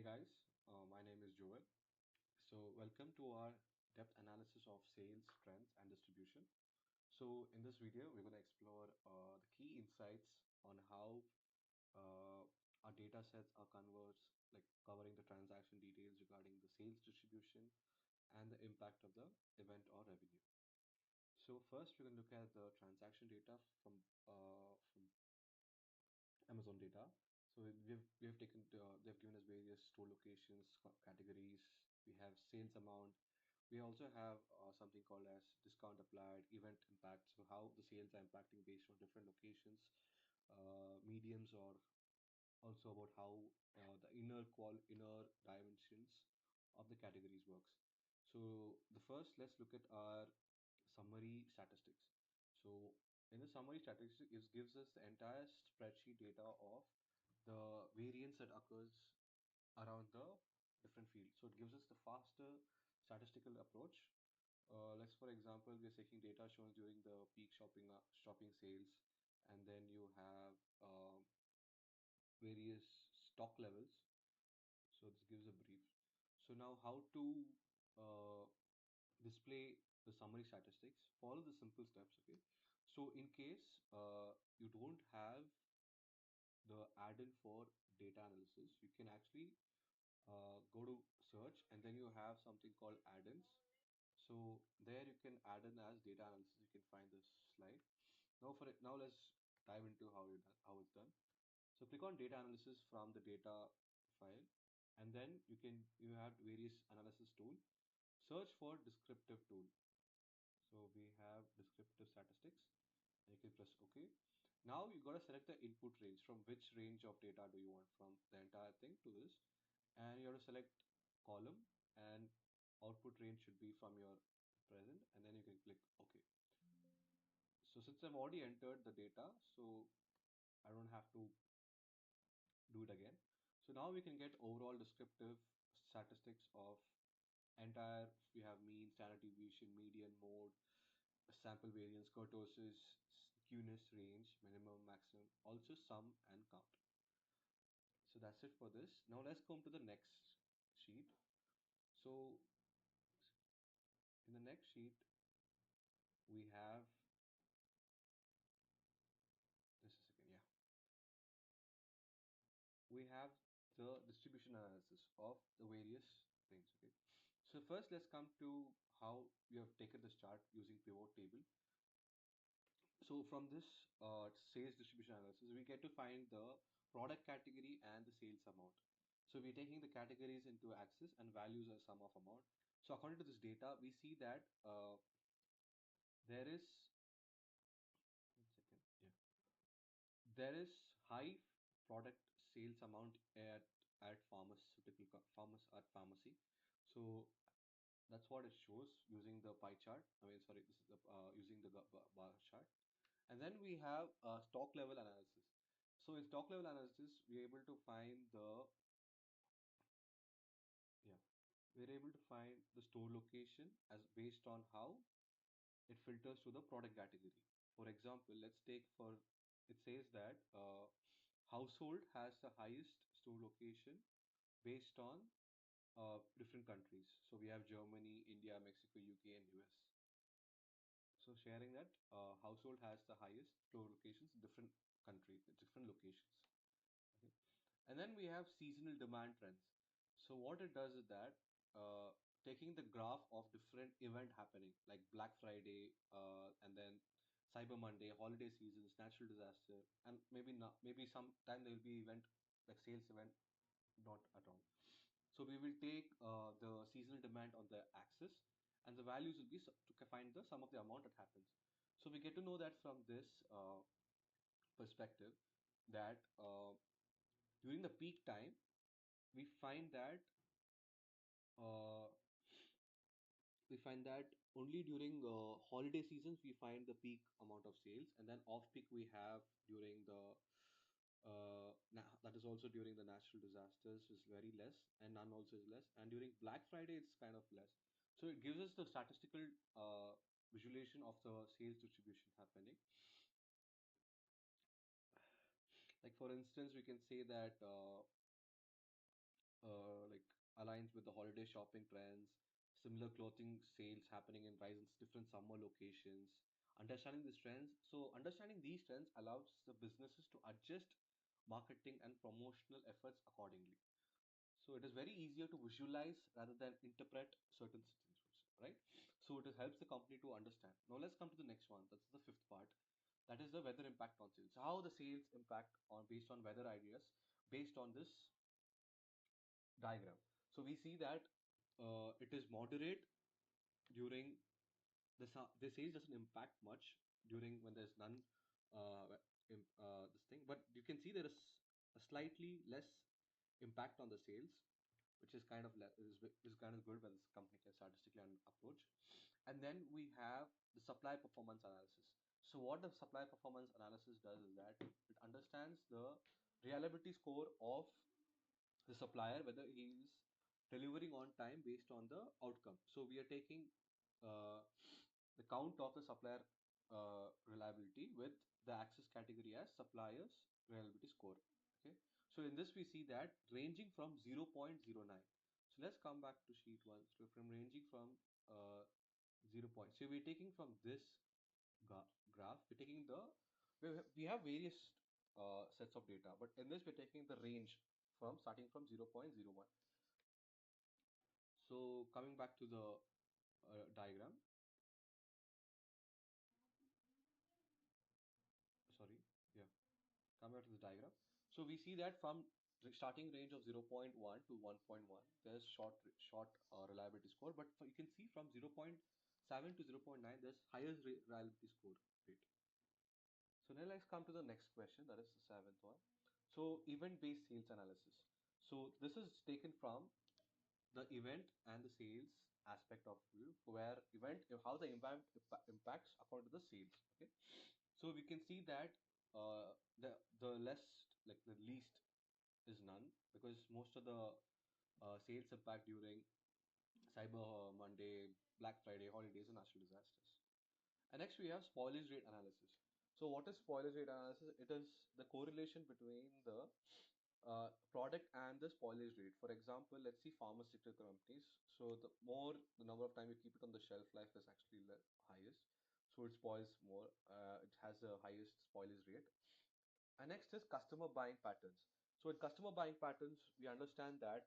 Hey guys, my name is Joel. So, welcome to our depth analysis of sales trends and distribution. So, in this video, we're going to explore the key insights on how our data sets are converts, like covering the transaction details regarding the sales distribution and the impact of the event or revenue. So, first, we're going to look at the transaction data from Amazon data. So we have taken they've given us various store locations, categories. We have sales amount. We also have something called as discount applied, event impact. So how the sales are impacting based on different locations, mediums, or also about how the inner dimensions of the categories works. So the first, let's look at our summary statistics. So in the summary statistics, it gives us the entire spreadsheet data of the variance that occurs around the different fields. So it gives us the faster statistical approach. Let's, for example, we are taking data shown during the peak shopping sales, and then you have various stock levels. So this gives a brief. So now how to uh, display the summary statistics? Follow the simple steps. Okay. So in case you don't have the add-in for data analysis, you can actually go to search and then you have something called add-ins. So there you can add in as data analysis. You can find this slide. Now let's dive into how it's done. So click on data analysis from the data file, and then you have various analysis tool. Search for descriptive tool. So we have descriptive statistics, and you can press OK. Now you got to select the input range. From which range of data do you want, from the entire thing to this, and you have to select column, and output range should be from your present, and then you can click OK. So since I've already entered the data, so I don't have to do it again. So now we can get overall descriptive statistics of entire. We have mean, standard deviation, median, mode, sample variance, kurtosis, skewness, range, minimum, maximum, also sum and count. So that's it for this. Now let's come to the next sheet. So in the next sheet, we have, just a second, yeah, we have the distribution analysis of the various things. Okay. So first, let's come to how we have taken this chart using pivot table. So from this sales distribution analysis, we get to find the product category and the sales amount. So we're taking the categories into axis and values are sum of amount. So according to this data, we see that there is, one second, yeah, there is high product sales amount at pharmacy at pharmacy. So that's what it shows using the pie chart. I mean, sorry, this is the using the bar chart. And then we have stock level analysis. So in stock level analysis, we're able to find the, yeah, we're able to find the store location as based on how it filters to the product category. For example, let's take for, it says that household has the highest store location based on different countries. So we have Germany, India, Mexico, UK, and US. So sharing that household has the highest store locations in different countries, different locations. Okay. And then we have seasonal demand trends. So what it does is that uh, taking the graph of different event happening like Black Friday and then Cyber Monday, holiday seasons, natural disaster, and maybe not, maybe sometime there will be event like sales event, not at all. So we will take the seasonal demand on the axis, and the values will be to find the sum of the amount that happens. So we get to know that from this perspective that during the peak time, we find that uh, we find that only during holiday seasons we find the peak amount of sales, and then off peak we have during the that is also during the natural disasters is very less, and none also is less, and during Black Friday it's kind of less. So it gives us the statistical visualization of the sales distribution happening. Like for instance, we can say that aligns with the holiday shopping trends, similar clothing sales happening in different summer locations. Understanding these trends, so understanding these trends allows the businesses to adjust marketing and promotional efforts accordingly. So it is very easier to visualize rather than interpret certain situations, right? So it helps the company to understand. Now let's come to the next one. That's the fifth part. That is the weather impact on sales. How the sales impact on based on weather ideas based on this diagram. So we see that it is moderate during the sales doesn't impact much during when there's none this thing, but you can see there is a slightly less impact on the sales, which is kind of is kind of good when this company can statistically approach. And then we have the supply performance analysis. So what the supply performance analysis does is that it understands the reliability score of the supplier, whether he is delivering on time based on the outcome. So we are taking uh, the count of the supplier reliability with the access category as suppliers reliability score. Okay, so in this we see that ranging from 0.09. So let's come back to sheet 1. So from ranging from 0 point, so we're taking from this graph, we're taking the we have various sets of data, but in this we're taking the range from starting from 0.01. So coming back to the diagram, sorry, yeah, come back to the diagram. So we see that from the starting range of 0.1 to 1.1, there's short reliability score, but you can see from 0.7 to 0.9, there's highest reliability score rate. So now let's come to the next question, that is the seventh one. So event-based sales analysis. So this is taken from the event and the sales aspect of view, where how the event impacts according to the sales. Okay, so we can see that the less like the least is none, because most of the sales impact during Cyber Monday, Black Friday, holidays, and natural disasters. And next we have spoilage rate analysis. So what is spoilage rate analysis? It is the correlation between the product and the spoilage rate. For example, let's see pharmaceutical companies. So the number of time you keep it on the shelf life is actually highest. So it spoils more. It has the highest spoilage rate. And next is customer buying patterns. So in customer buying patterns, we understand that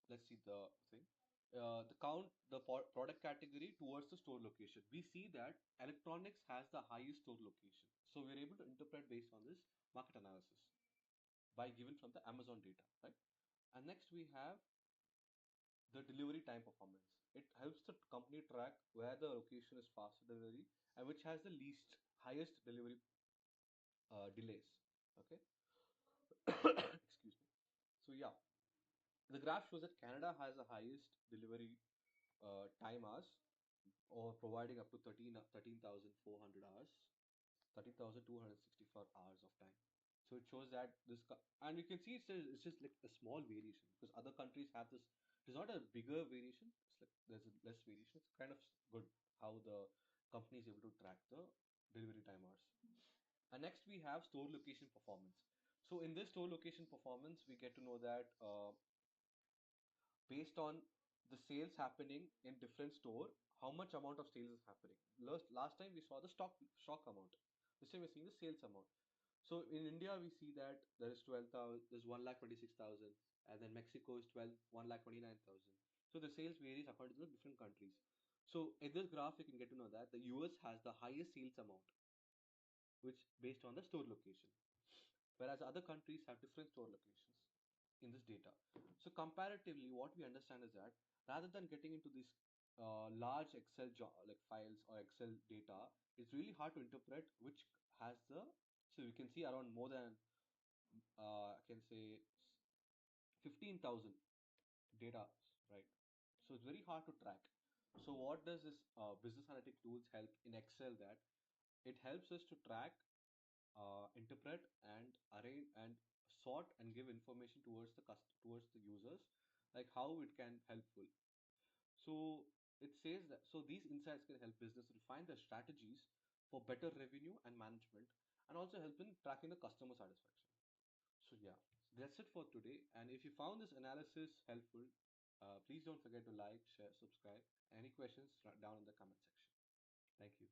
let's see the thing. The count the product category towards the store location. We see that electronics has the highest store location. So we're able to interpret based on this market analysis by given from the Amazon data, right? And next we have the delivery time performance. It helps the company track where the location is faster delivery and which has the least highest delivery delays. Okay, excuse me. So yeah, the graph shows that Canada has the highest delivery time hours, or providing up to 13,400 hours, 13,264 hours of time. So it shows that and you can see it's just like a small variation, because other countries have this. It's not a bigger variation. It's like there's a less variation. It's kind of good how the company is able to track the delivery time hours. And next we have store location performance. So in this store location performance, we get to know that based on the sales happening in different store, how much amount of sales is happening. Last time we saw the stock amount. This time we're seeing the sales amount. So in India we see that there is 12,000, there's 1,26,000, and then Mexico is 1,29,000. So the sales varies according to the different countries. So in this graph you can get to know that the US has the highest sales amount, which based on the store location, whereas other countries have different store locations in this data. So comparatively, what we understand is that rather than getting into these large like files or Excel data, it's really hard to interpret which has the. So we can see around more than I can say 15,000 data, right? So it's very hard to track. So what does this business analytic tools help in Excel? That it helps us to track, interpret, and arrange and sort and give information towards the users, like how it can helpful. So it says that so these insights can help business refine their strategies for better revenue and management, and also help in tracking the customer satisfaction. So yeah. That's it for today. And if you found this analysis helpful, please don't forget to like, share, subscribe. Any questions, down in the comment section. Thank you.